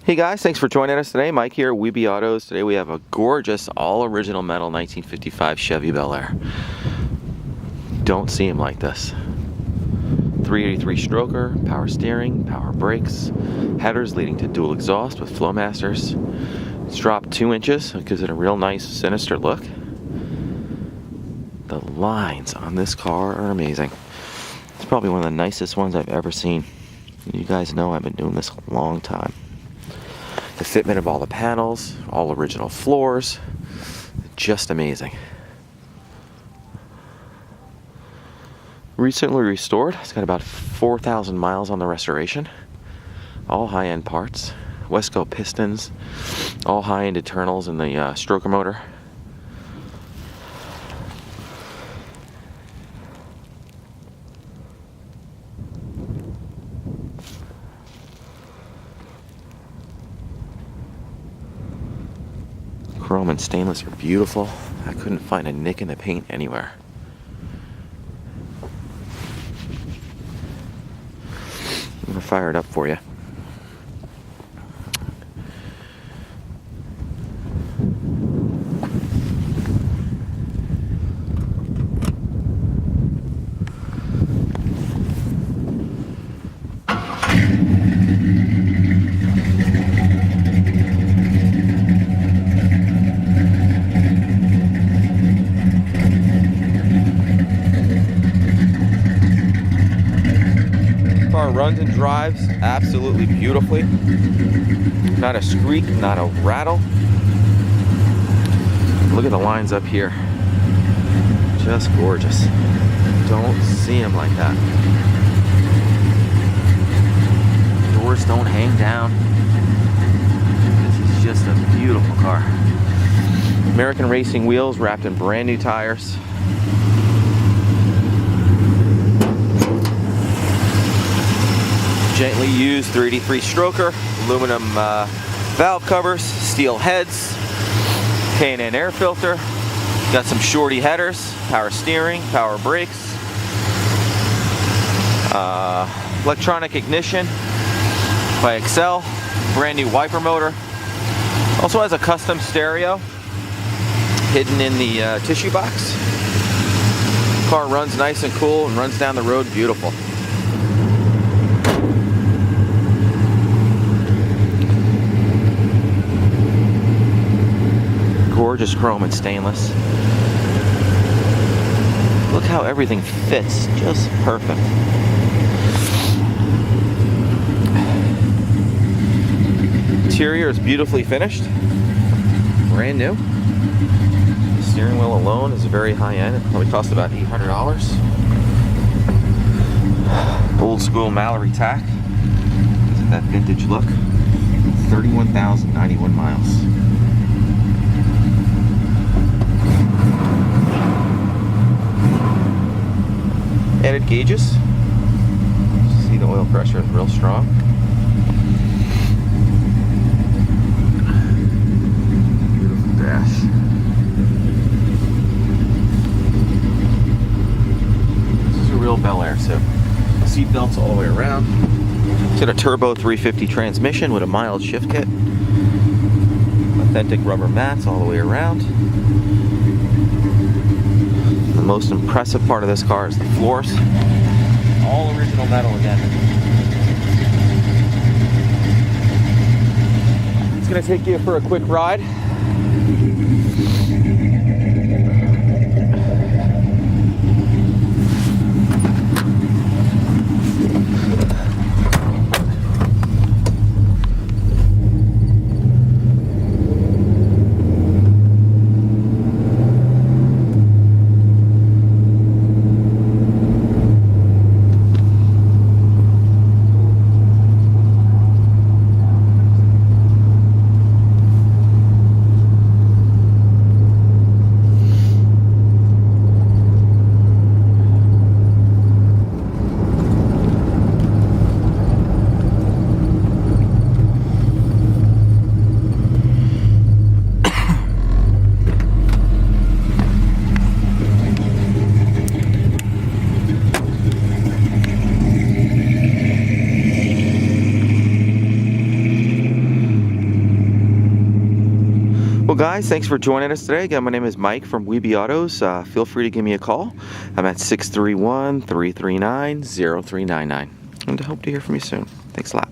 Hey guys, thanks for joining us today. Mike here, WeBe Autos. Today we have a gorgeous, all original metal 1955 Chevy Bel Air. Don't see them like this. 383 stroker, power steering, power brakes, headers leading to dual exhaust with Flowmasters. It's dropped 2 inches, it gives it a real nice, sinister look. The lines on this car are amazing. It's probably one of the nicest ones I've ever seen. You guys know I've been doing this a long time. The fitment of all the panels, all original floors, just amazing. Recently restored, it's got about 4,000 miles on the restoration. All high-end parts, Wesco pistons, all high-end internals in the stroker motor. Chrome and stainless are beautiful. I couldn't find a nick in the paint anywhere. I'm gonna fire it up for you. Car runs and drives absolutely beautifully. Not a squeak, not a rattle. Look at the lines up here. Just gorgeous. Don't see them like that. Doors don't hang down. This is just a beautiful car. American racing wheels wrapped in brand new tires. Gently used 383 stroker, aluminum valve covers, steel heads, K&N air filter. Got some shorty headers, power steering, power brakes, electronic ignition by Excel, brand new wiper motor. Also has a custom stereo hidden in the tissue box. Car runs nice and cool and runs down the road beautiful. Gorgeous chrome and stainless. Look how everything fits, just perfect. Interior is beautifully finished, brand new. The steering wheel alone is very high end. It probably cost about $800. Old school Mallory tack. That vintage look. 31,091 miles. Added gauges. See, the oil pressure is real strong. Beautiful dash. This is a real Bel Air, so seat belts all the way around. It's got a turbo 350 transmission with a mild shift kit. Authentic rubber mats all the way around. The most impressive part of this car is the floors. All original metal again. It's going to take you for a quick ride. Well guys, thanks for joining us today. Again, my name is Mike from WeBe Autos. Feel free to give me a call. I'm at 631-339-0399. And I hope to hear from you soon. Thanks a lot.